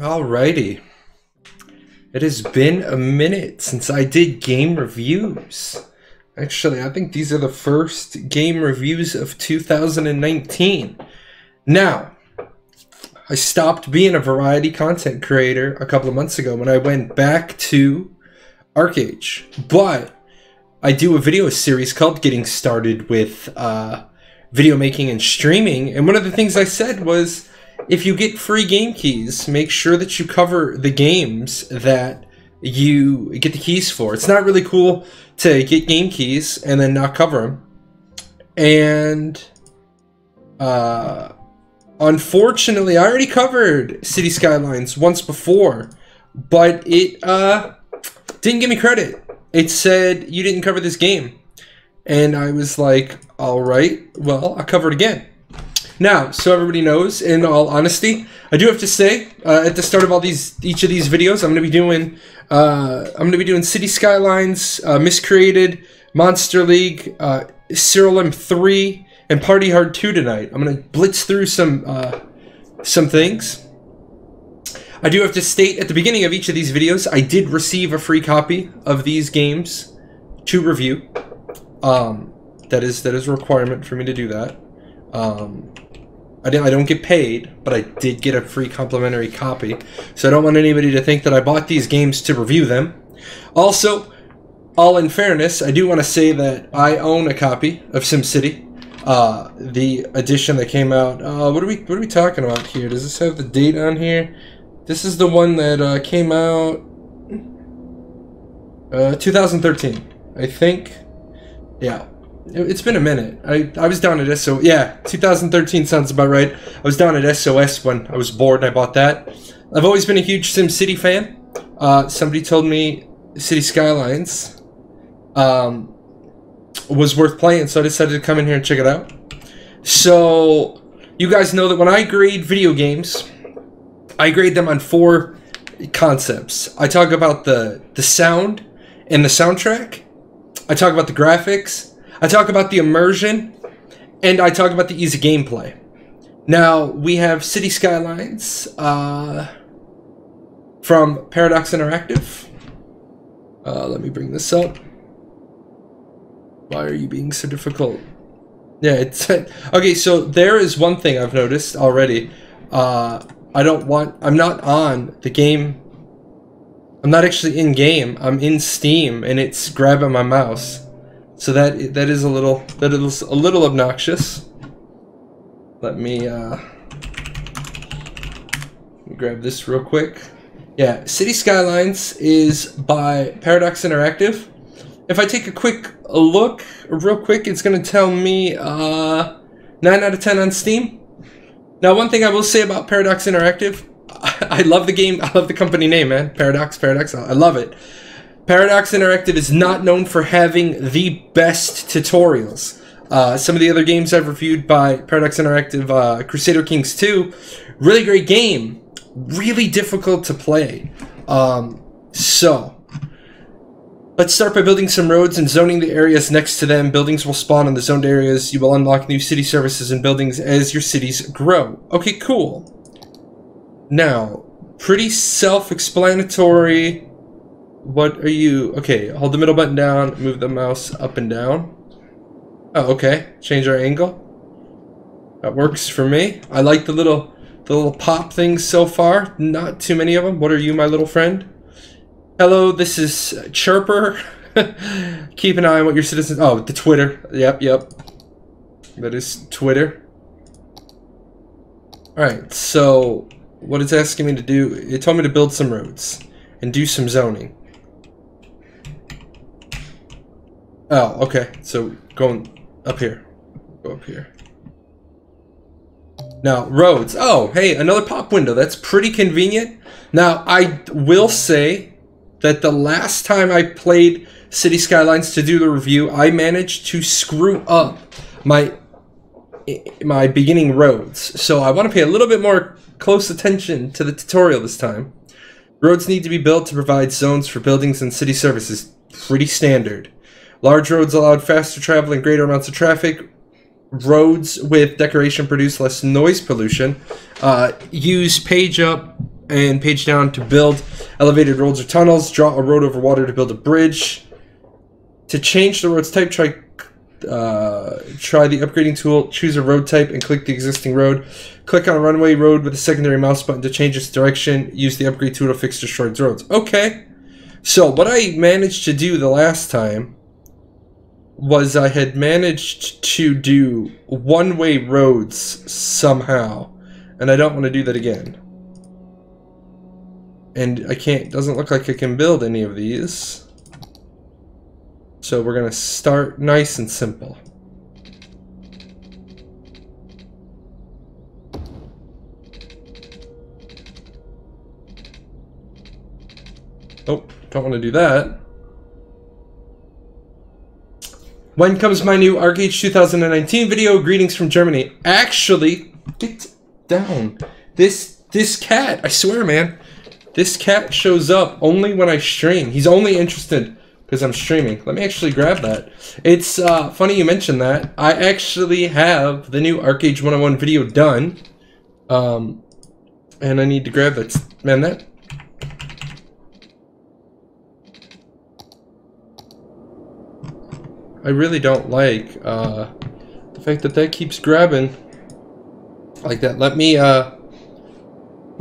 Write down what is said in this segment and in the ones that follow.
Alrighty. It has been a minute since I did game reviews. Actually, I think these are the first game reviews of 2019. Now, I stopped being a variety content creator a couple of months ago when I went back to ArcAge. But I do a video series called Getting Started with video making and streaming. And one of the things I said was, if you get free game keys, make sure that you cover the games that you get the keys for. It's not really cool to get game keys and then not cover them. And unfortunately, I already covered Cities Skylines once before, but it didn't give me credit. It said, you didn't cover this game. And I was like, all right, well, I'll cover it again. Now, so everybody knows, in all honesty, I do have to say at the start of each of these videos, I'm going to be doing Cities Skylines, Miscreated, Monster League, Serial M3, and Party Hard 2 tonight. I'm going to blitz through some things. I do have to state at the beginning of each of these videos, I did receive a free copy of these games to review. That is a requirement for me to do that. I don't get paid, but I did get a free complimentary copy, so I don't want anybody to think that I bought these games to review them. Also, all in fairness, I do want to say that I own a copy of SimCity, the edition that came out. What are we talking about here? Does this have the date on here? This is the one that came out 2013, I think. Yeah. It's been a minute. I was down at SO. Yeah, 2013 sounds about right. I was down at SOS when I was bored and I bought that. I've always been a huge SimCity fan. Somebody told me Cities Skylines was worth playing, so I decided to come in here and check it out. So, you guys know that when I grade video games, I grade them on 4 concepts. I talk about the sound and the soundtrack. I talk about the graphics. I talk about the immersion, and I talk about the ease of gameplay. Now, we have Cities Skylines from Paradox Interactive. Let me bring this up. Why are you being so difficult? Yeah, it's... Okay, so there is one thing I've noticed already. I'm not on the game. I'm not actually in-game. I'm in Steam, and it's grabbing my mouse. So that is a little obnoxious. Let me grab this real quick. Yeah, Cities Skylines is by Paradox Interactive. If I take a quick look, real quick, it's going to tell me 9 out of 10 on Steam. Now, one thing I will say about Paradox Interactive, I love the game. I love the company name, man. Paradox. I love it. Paradox Interactive is not known for having the best tutorials. Some of the other games I've reviewed by Paradox Interactive, Crusader Kings 2, really great game, really difficult to play. So, let's start by building some roads and zoning the areas next to them. Buildings will spawn in the zoned areas. You will unlock new city services and buildings as your cities grow. Okay, cool. Now, pretty self-explanatory. What are you... Okay, hold the middle button down, move the mouse up and down. Oh, okay. Change our angle. That works for me. I like the little pop things so far. Not too many of them. What are you, my little friend? Hello, this is Chirper. Keep an eye on what your citizens... Oh, the Twitter. Yep. That is Twitter. Alright, so what it's asking me to do... It told me to build some roads and do some zoning. Oh, okay. So going up here. Go up here. Now, roads. Oh, hey, another pop window. That's pretty convenient. Now, I will say that the last time I played Cities Skylines to do the review, I managed to screw up my beginning roads. So I want to pay a little bit more close attention to the tutorial this time. Roads need to be built to provide zones for buildings and city services. Pretty standard. Large roads allowed faster travel and greater amounts of traffic. Roads with decoration produce less noise pollution. Use page up and page down to build elevated roads or tunnels. Draw a road over water to build a bridge. To change the road's type, try the upgrading tool. Choose a road type and click the existing road. Click on a runway road with a secondary mouse button to change its direction. Use the upgrade tool to fix destroyed roads. Okay. So what I managed to do the last time was I had managed to do one-way roads somehow. And I don't want to do that again. And I can't, doesn't look like I can build any of these. So we're going to start nice and simple. Oh, don't want to do that. When comes my new ArcH 2019 video? Greetings from Germany. Actually, get down. This cat, I swear, man. This cat shows up only when I stream. He's only interested because I'm streaming. Let me actually grab that. It's funny you mentioned that. I actually have the new ArcH 101 video done. And I need to grab that. Man, that... I really don't like the fact that that keeps grabbing like that. Let me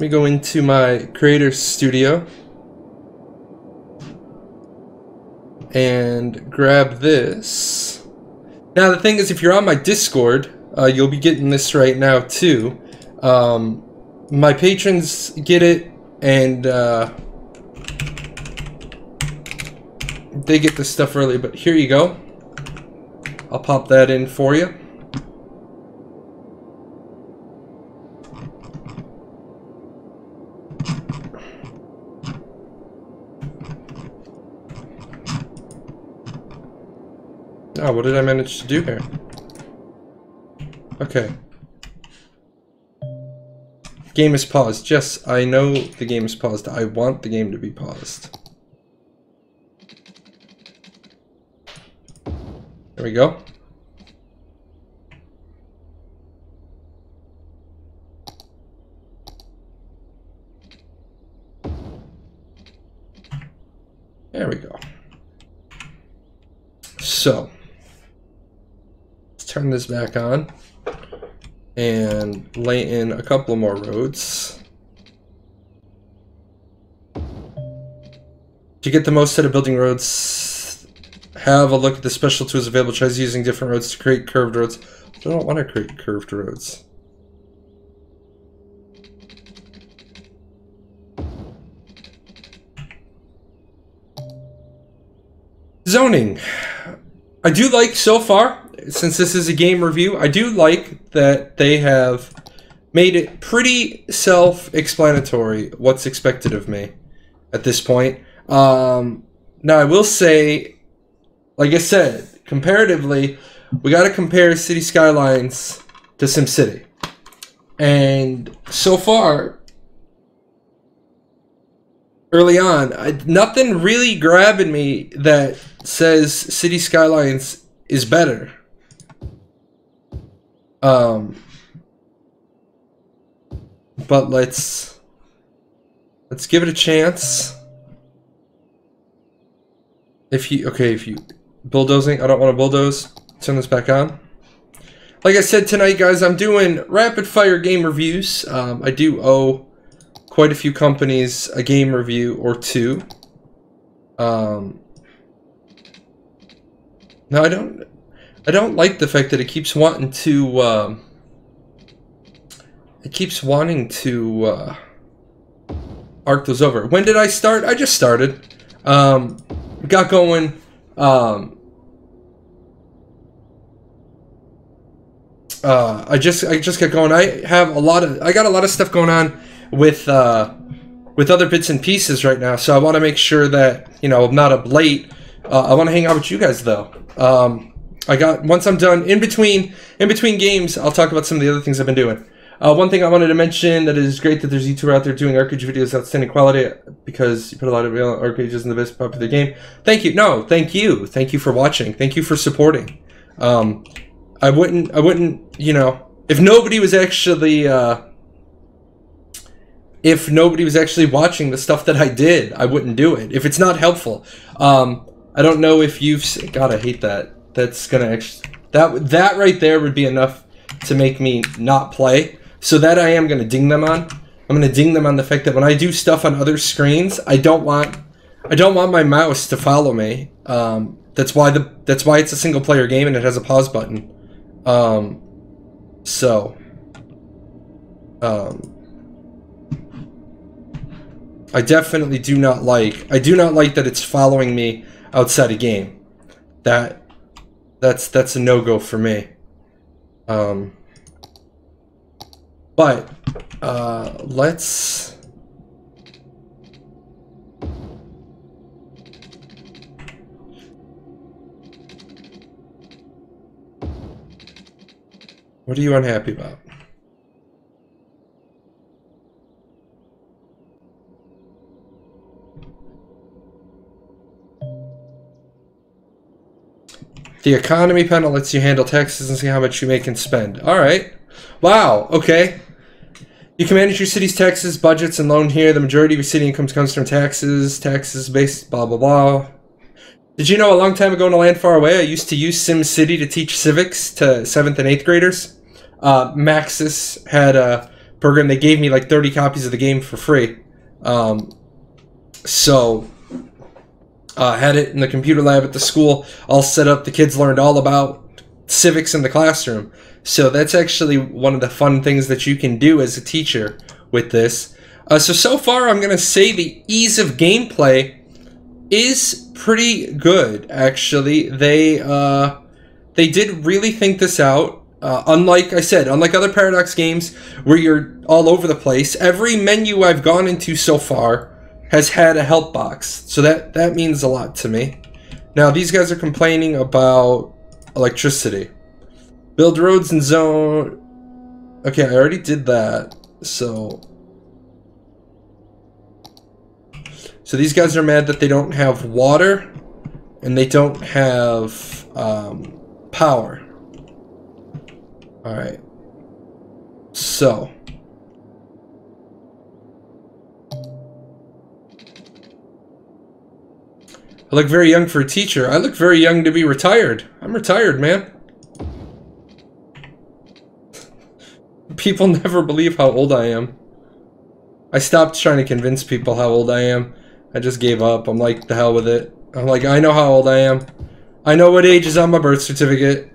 go into my creator studio and grab this. Now the thing is, if you're on my Discord, you'll be getting this right now too. My patrons get it, and they get this stuff early, but here you go. I'll pop that in for you. Oh, what did I manage to do here? Okay. Game is paused. Yes, I know the game is paused. I want the game to be paused. There we go. There we go. So, let's turn this back on and lay in a couple more roads. To get the most out of building roads, have a look at the special tools available. Try using different roads to create curved roads. I don't want to create curved roads. Zoning. I do like so far, since this is a game review, I do like that they have made it pretty self-explanatory what's expected of me at this point. Now I will say, like I said, comparatively, we got to compare Cities Skylines to SimCity. And so far, early on, nothing really grabbing me that says Cities Skylines is better. But let's give it a chance. If you bulldozing, I don't want to bulldoze. Turn this back on. Like I said tonight, guys, I'm doing rapid fire game reviews. I do owe quite a few companies a game review or two. No, I don't like the fact that it keeps wanting to arc those over. When did I start? I just started. Got going. I just got going. I got a lot of stuff going on with other bits and pieces right now, so I want to make sure that, you know, I'm not up late. I want to hang out with you guys though. Once I'm done in between games, I'll talk about some of the other things I've been doing. One thing I wanted to mention, that is great that there's a YouTuber out there doing ArcH videos, outstanding quality, because you put a lot of real ArcHs in the best popular game. Thank you. No, thank you. Thank you for watching. Thank you for supporting. I wouldn't, you know, if nobody was actually if nobody was actually watching the stuff that I did, I wouldn't do it. If it's not helpful. I don't know if you've... God, I hate that. That's gonna actually... That right there would be enough to make me not play. So that I am gonna ding them on. I'm gonna ding them on the fact that when I do stuff on other screens, I don't want my mouse to follow me. That's why it's a single player game and it has a pause button. I definitely do not like that it's following me outside a game. That's a no-go for me. But let's... What are you unhappy about? The economy panel lets you handle taxes and see how much you make and spend. Alright. Wow, okay. You can manage your city's taxes, budgets, and loan here. The majority of your city income comes from taxes based, blah, blah, blah. Did you know a long time ago in a land far away, I used to use SimCity to teach civics to 7th and 8th graders? Maxis had a program. They gave me like 30 copies of the game for free. Had it in the computer lab at the school, all set up. The kids learned all about civics in the classroom. So that's actually one of the fun things that you can do as a teacher with this. So far, I'm going to say the ease of gameplay is pretty good, actually. They did really think this out. Unlike other Paradox games where you're all over the place, every menu I've gone into so far has had a help box, so that means a lot to me. Now these guys are complaining about electricity. Build roads and zone. Okay, I already did that. So these guys are mad that they don't have water and they don't have power. All right. So. I look very young for a teacher. I look very young to be retired. I'm retired, man. People never believe how old I am. I stopped trying to convince people how old I am. I just gave up. I'm like, the hell with it. I'm like, I know how old I am. I know what age is on my birth certificate.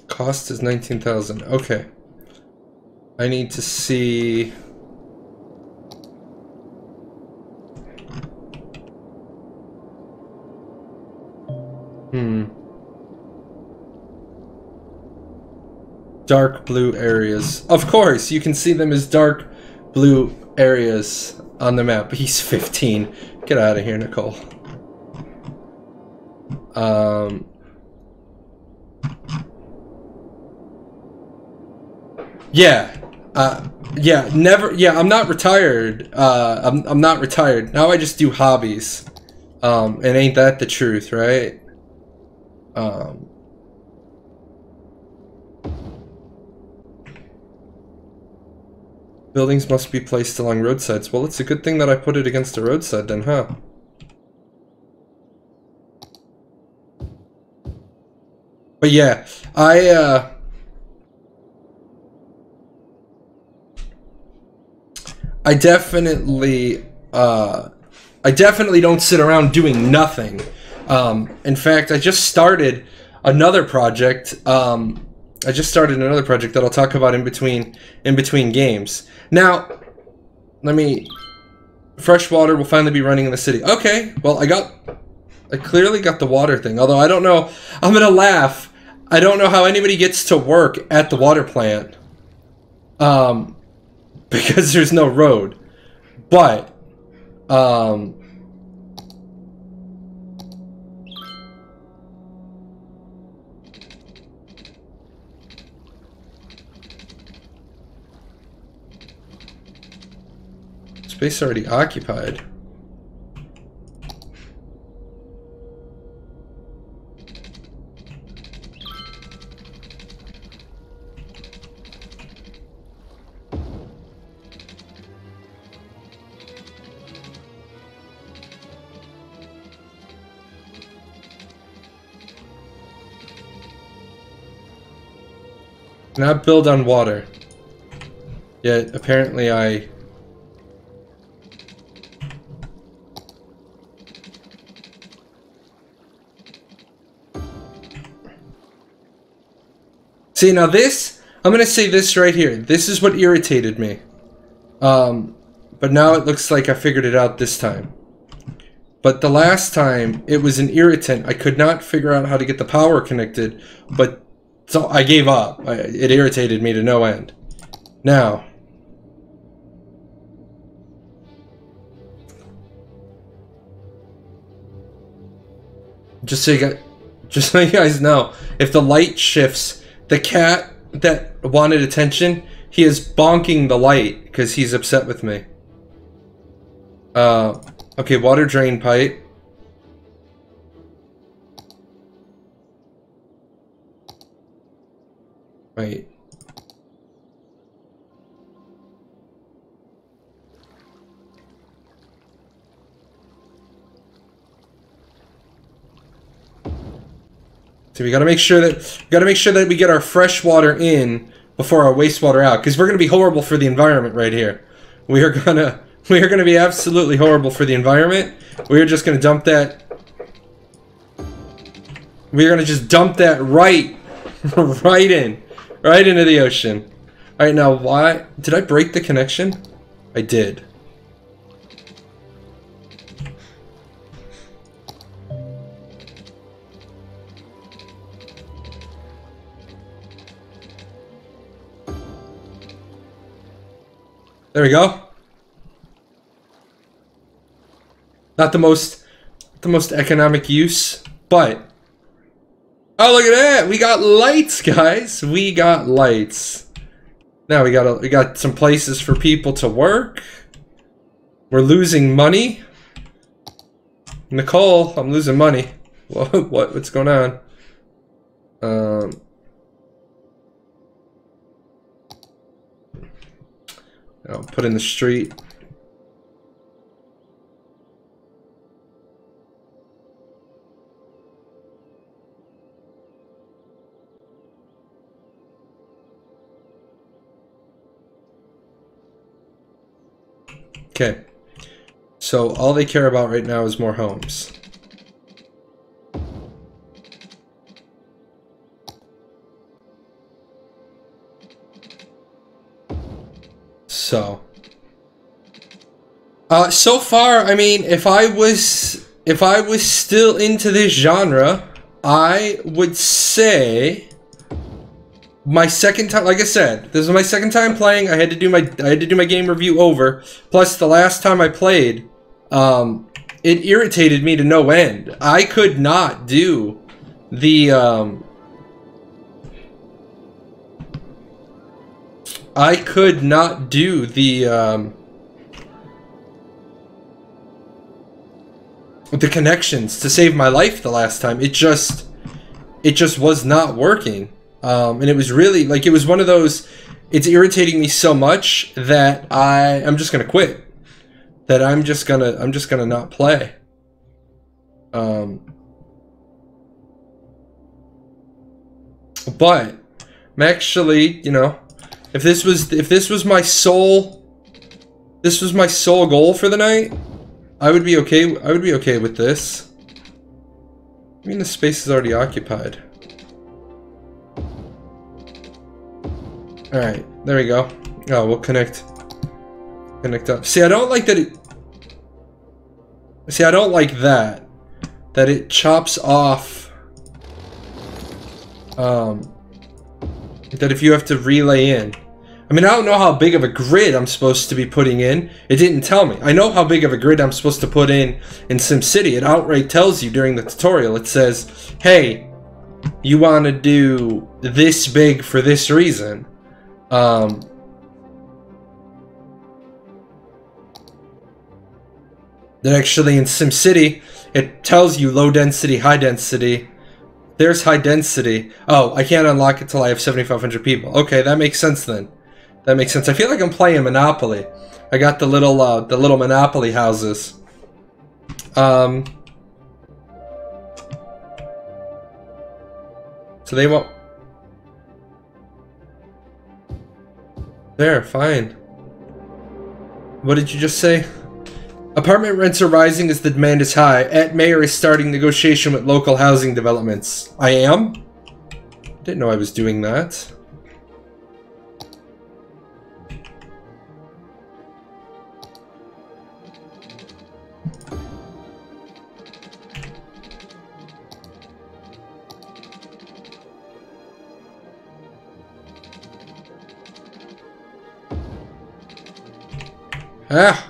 Cost is 19,000. Okay. I need to see. Dark blue areas. Of course, you can see them as dark blue areas on the map. He's 15. Get out of here, Nicole. Yeah. I'm not retired. I'm not retired. Now I just do hobbies. And ain't that the truth, right? Buildings must be placed along roadsides. Well, it's a good thing that I put it against a roadside then, huh? But yeah, I definitely don't sit around doing nothing. In fact, I just started another project. That I'll talk about in between games. Now, fresh water will finally be running in the city. Okay, well, I clearly got the water thing. Although I don't know, I'm gonna laugh. I don't know how anybody gets to work at the water plant. Because there's no road. But, space already occupied. Not build on water. Yet, apparently I... See, now this... I'm gonna say this right here. This is what irritated me. But now it looks like I figured it out this time. But the last time, it was an irritant. I could not figure out how to get the power connected, but... So I gave up. It irritated me to no end. Now, just so you guys know, if the light shifts, the cat that wanted attention, he is bonking the light because he's upset with me. Okay, water drain pipe. Wait. So we gotta make sure that we get our fresh water in before our wastewater out, because we're gonna be horrible for the environment right here. We are gonna be absolutely horrible for the environment. We are just gonna dump that. We are gonna just dump that right into the ocean. Alright, now why... Did I break the connection? I did. There we go. Not the most economic use, but... Oh, look at that! We got lights, guys! We got lights. Now we got some places for people to work. We're losing money. Nicole, I'm losing money. What's going on? I'll put in the street. Okay, so all they care about right now is more homes. So far, I mean, if I was still into this genre, I would say my second time, like I said, this is my second time playing. I had to do my game review over. Plus, the last time I played, it irritated me to no end. I could not do the connections to save my life the last time. It just was not working. And it was really, like, it was one of those, it's irritating me so much that I'm just gonna quit. That I'm just gonna not play. But I'm actually, you know, if this was my sole this was my sole goal for the night, I would be okay. I would be okay with this. I mean, the space is already occupied. All right, there we go. Oh, we'll connect up. See, I don't like that it. See, I don't like that it chops off. That if you have to relay in. I mean, I don't know how big of a grid I'm supposed to be putting in. It didn't tell me. I know how big of a grid I'm supposed to put in SimCity. It outright tells you during the tutorial. It says, hey, you want to do this big for this reason. That actually in SimCity, it tells you low density, high density. There's high density. Oh, I can't unlock it till I have 7,500 people. Okay, that makes sense then. That makes sense. I feel like I'm playing Monopoly. I got the little Monopoly houses. So they won't. There, fine. What did you just say? Apartment rents are rising as the demand is high. Mayor is starting negotiation with local housing developments. I am? Didn't know I was doing that. Ah!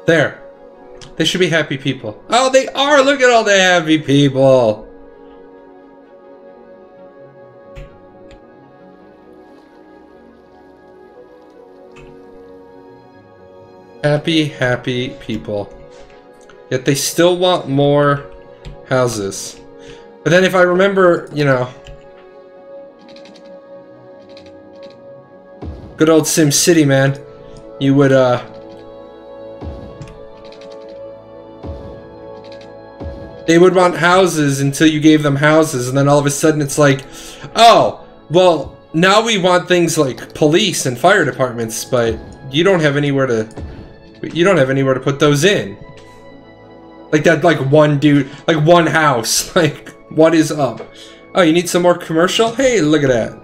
There. They should be happy people. Oh, they are! Look at all the happy people! Happy, happy people. Yet they still want more houses. But then if I remember, you know... Good old SimCity, man. You would, They would want houses until you gave them houses, and then all of a sudden it's like, oh, well, now we want things like police and fire departments, but you don't have anywhere to put those in. Like that, like one dude, like one house, like, what is up? Oh, you need some more commercial? Hey, look at that.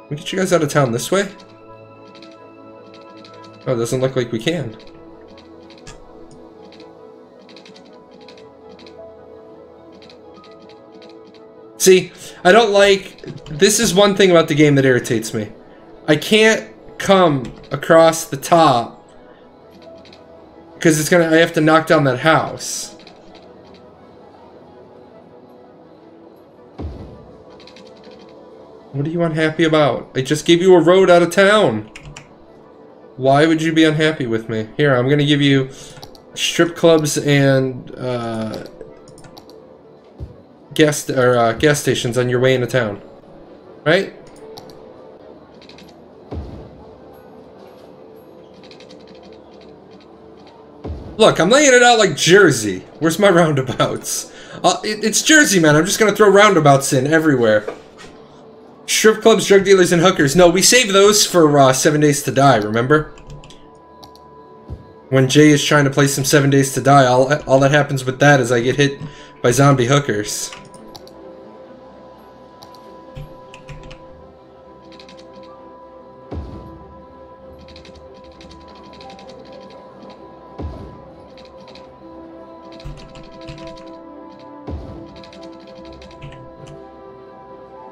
We get you guys out of town this way? Oh, it doesn't look like we can. See, I don't like... This is one thing about the game that irritates me. I can't come across the top because it's gonna... I have to knock down that house. What are you unhappy about? I just gave you a road out of town. Why would you be unhappy with me? Here, I'm gonna give you strip clubs and gas stations on your way into town, right? Look, I'm laying it out like Jersey. Where's my roundabouts? It's Jersey, man. I'm just gonna throw roundabouts in everywhere. Strip clubs, drug dealers, and hookers. No, we saved those for 7 Days to Die, remember? When Jay is trying to play some 7 Days to Die, all that happens with that is I get hit by zombie hookers.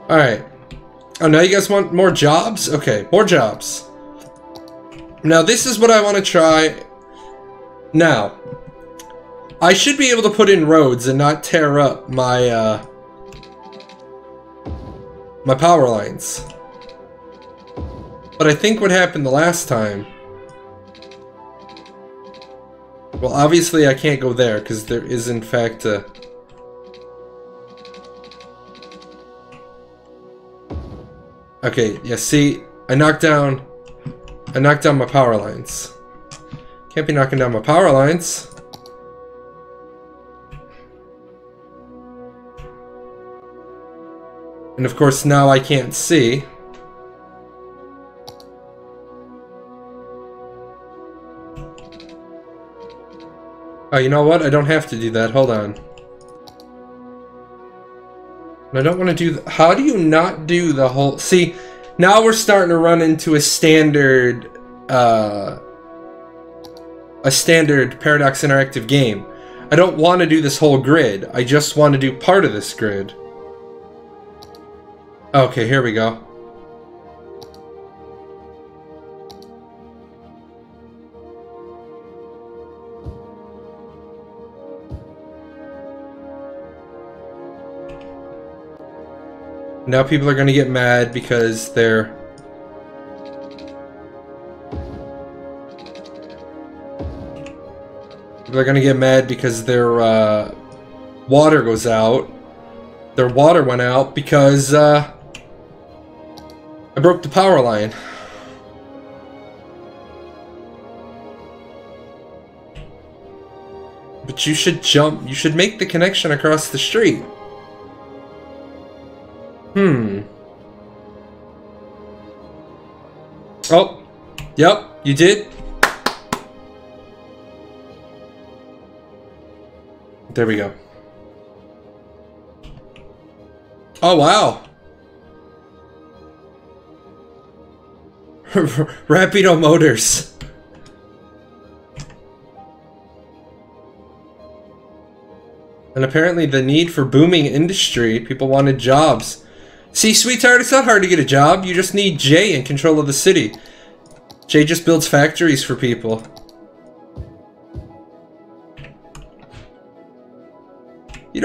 Alright. Oh, now you guys want more jobs? Okay, more jobs. Now, this is what I want to try. Now, I should be able to put in roads and not tear up my, my power lines. But I think what happened the last time... Well, obviously I can't go there, because there is, in fact, a... Okay, yeah, see, I knocked down my power lines. Can't be knocking down my power lines. And of course now I can't see. Oh, you know what? I don't have to do that. Hold on. I don't want to do... How do you not do the whole... See, now we're starting to run into a standard Paradox Interactive game. I don't want to do this whole grid. I just want to do part of this grid. Okay, here we go. Now people are going to get mad because they're... People are going to get mad because their water goes out. Their water went out because I broke the power line. But you should jump. You should make the connection across the street. Oh, yep, you did. There we go. Oh, wow. Rapido Motors. And apparently the need for booming industry, people wanted jobs. See, sweetheart, it's not hard to get a job. You just need Jay in control of the city. Jay just builds factories for people. We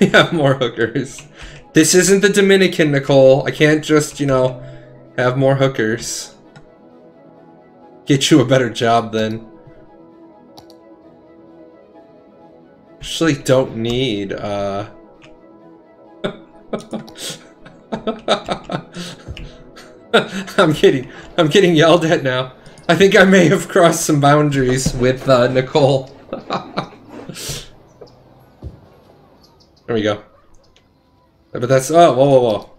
have more hookers. This isn't the Dominican, Nicole. I can't just, you know, have more hookers. Get you a better job then. Actually don't need, I'm getting yelled at now. I think I may have crossed some boundaries with Nicole. There we go. But that's whoa.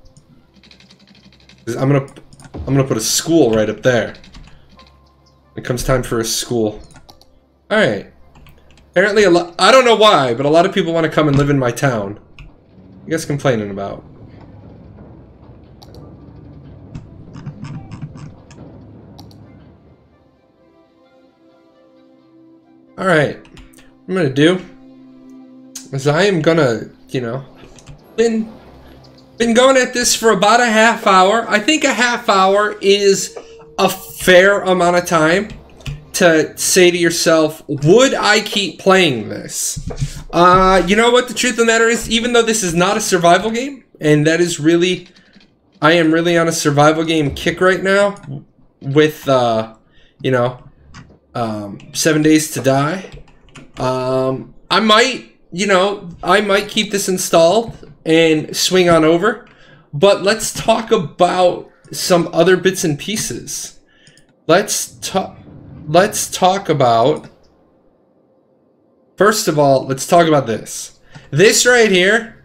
I'm gonna put a school right up there. It comes time for a school. All right. Apparently I don't know why, but a lot of people want to come and live in my town. You guys complaining about? Alright. What I'm gonna do is I am gonna, you know, been going at this for about a half hour. I think a half hour is a fair amount of time to say to yourself, would I keep playing this? You know what the truth of the matter is? Even though this is not a survival game, and that is really... I am really on a survival game kick right now with, you know, 7 Days to Die. I might, you know, I might keep this installed and swing on over. But let's talk about some other bits and pieces. Let's talk about... First of all, let's talk about this. This right here,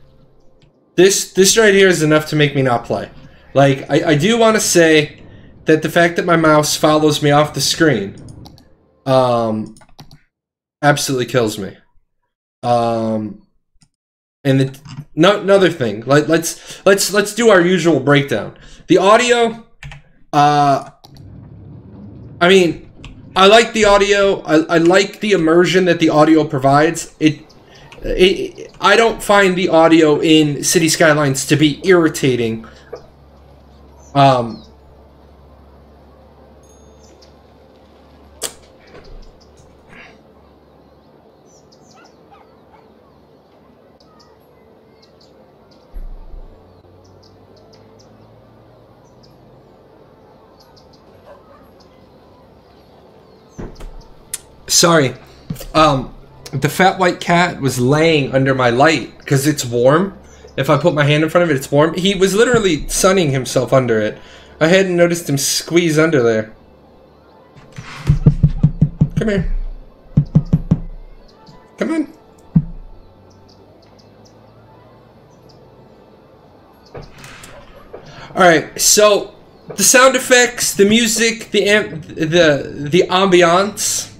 this right here is enough to make me not play. Like, I do want to say that the fact that my mouse follows me off the screen, absolutely kills me. And another thing, let's do our usual breakdown. The audio, I mean, I like the audio. I like the immersion that the audio provides. I don't find the audio in Cities Skylines to be irritating. Sorry. The fat white cat was laying under my light because it's warm. If I put my hand in front of it, it's warm. He was literally sunning himself under it. I hadn't noticed him squeeze under there. Come here. Come on. All right, so the sound effects, the music, the ambiance,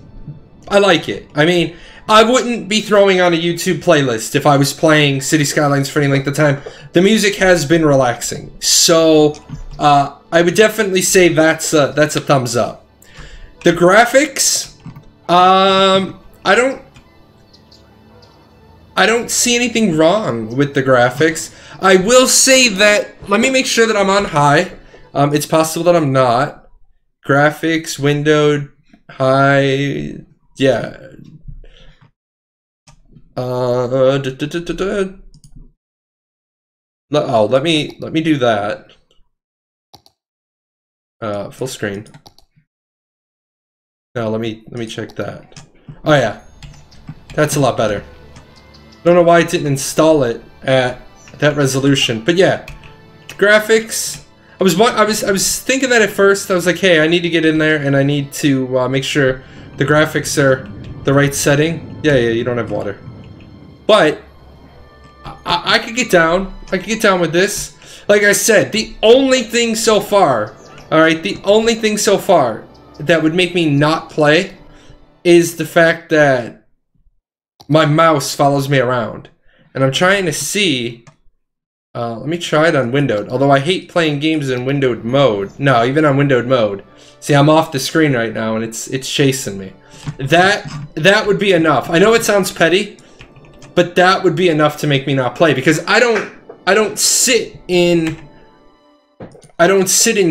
I like it. I mean, I wouldn't be throwing on a YouTube playlist if I was playing Cities Skylines for any length of time. The music has been relaxing, so I would definitely say that's a thumbs up. The graphics, I don't see anything wrong with the graphics. I will say that, let me make sure that I'm on high. It's possible that I'm not. Graphics, windowed, high, yeah. Oh, let me do that. Full screen. No, let me check that. Oh yeah, that's a lot better. I don't know why I didn't install it at that resolution, but yeah, graphics. I was thinking that at first. I was like, hey, I need to get in there and I need to make sure the graphics are the right setting. Yeah, you don't have water, but I could get down. I could get down with this. Like I said, the only thing so far, all right, the only thing so far that would make me not play is the fact that my mouse follows me around. And I'm trying to see, let me try it on windowed. Although I hate playing games in windowed mode. No, even on windowed mode. See, I'm off the screen right now and it's chasing me. That would be enough. I know it sounds petty, but that would be enough to make me not play, because I don't sit in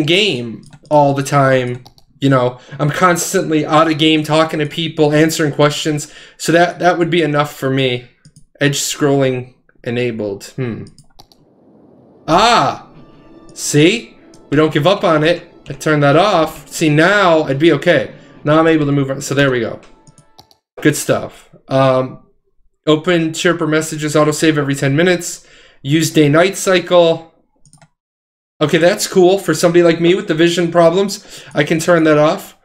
game all the time. You know, I'm constantly out of game, talking to people, answering questions. So that would be enough for me. Edge scrolling enabled. Ah! See? We don't give up on it. I turned that off. See, now I'd be okay. Now I'm able to move around. So there we go. Good stuff. Open chirper messages, autosave every 10 minutes. Use day-night cycle. Okay, that's cool. For somebody like me with the vision problems, I can turn that off.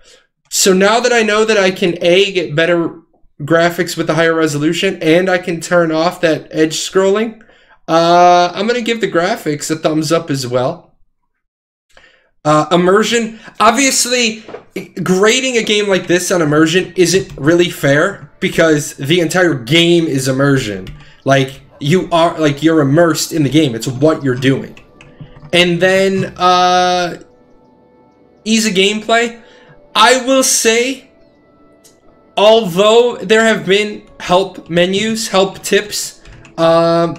So now that I know that I can get better graphics with the higher resolution, and I can turn off that edge scrolling, I'm going to give the graphics a thumbs up as well. Immersion. Obviously, grading a game like this on immersion isn't really fair, because the entire game is immersion. Like, you're immersed in the game. It's what you're doing. And then, ease of gameplay. I will say, although there have been help menus, help tips, for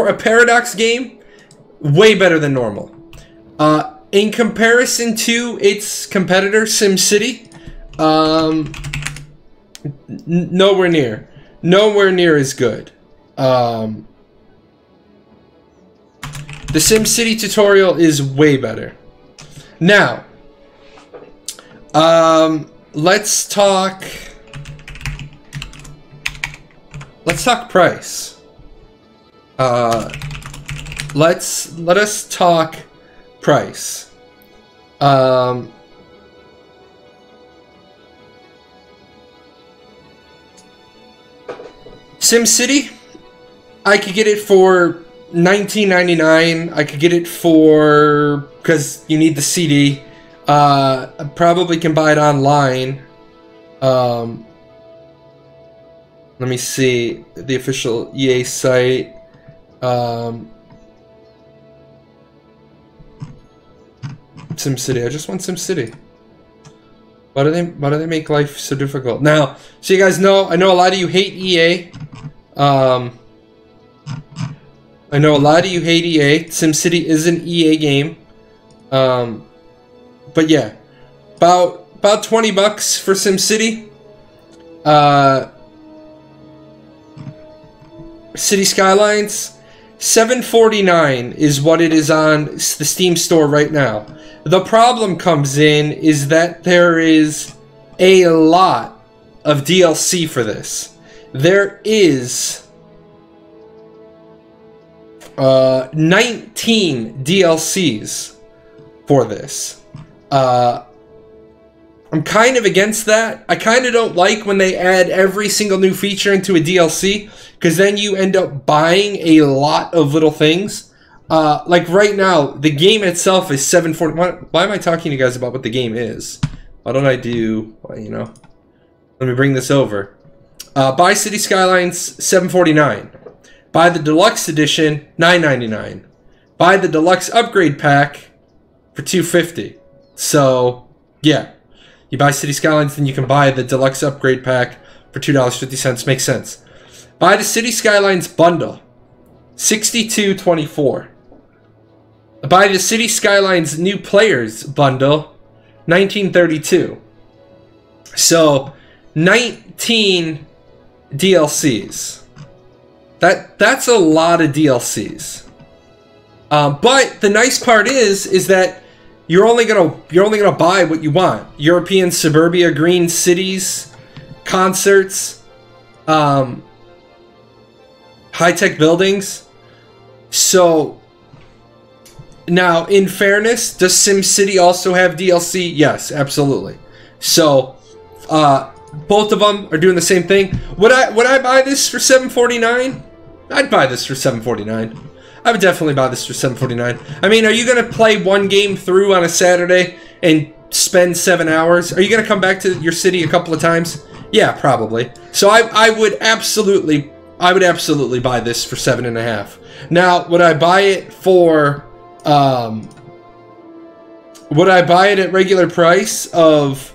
a Paradox game, way better than normal. In comparison to its competitor, SimCity, nowhere near as good. The SimCity tutorial is way better. Now, let's talk price. Let us talk price. SimCity, I could get it for $19.99. I could get it for, because you need the CD. I probably can buy it online. Let me see the official EA site. SimCity. I just want SimCity. Why do they make life so difficult? Now, so you guys know, I know a lot of you hate EA. I know a lot of you hate EA. SimCity is an EA game. But yeah, about 20 bucks for SimCity. Cities Skylines, $7.49 is what it is on the Steam store right now. The problem comes in is that there is a lot of DLC for this. There is 19 DLCs for this. I'm kind of against that. I kind of don't like when they add every single new feature into a DLC, because then you end up buying a lot of little things. like right now, the game itself is $7.40. Why am I talking to you guys about what the game is? Why don't I do, well, you know, let me bring this over. Buy Cities Skylines, $7.49. Buy the Deluxe Edition, $9.99. Buy the Deluxe Upgrade Pack for $2.50. So, yeah. You buy Cities Skylines, then you can buy the Deluxe Upgrade Pack for $2.50. Makes sense. Buy the Cities Skylines Bundle, $62.24. Buy the Cities Skylines New Players Bundle, $19.32. So, 19 DLCs. That's a lot of DLCs. But the nice part is that you're only gonna buy what you want. European suburbia, green cities, concerts, high-tech buildings. So now, in fairness, does SimCity also have DLC? Yes, absolutely. So both of them are doing the same thing. Would I buy this for $7.49? I'd buy this for $7.49. I would definitely buy this for $7.49. I mean, are you going to play one game through on a Saturday and spend 7 hours? Are you going to come back to your city a couple of times? Yeah, probably. So I would absolutely buy this for $7.50. Now, would I buy it for would I buy it at regular price of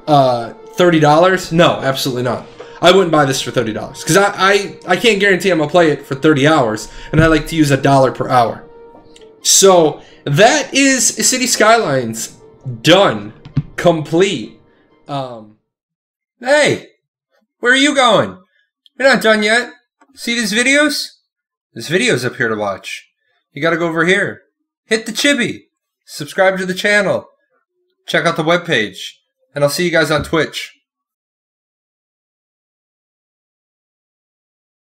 $30? No, absolutely not. I wouldn't buy this for $30 because I can't guarantee I'm gonna play it for 30 hours, and I like to use $1 per hour. So that is Cities Skylines done, complete. Hey, where are you going? You're not done yet. See these videos? There's videos up here to watch. You gotta go over here. Hit the chibi. Subscribe to the channel. Check out the webpage. And I'll see you guys on Twitch.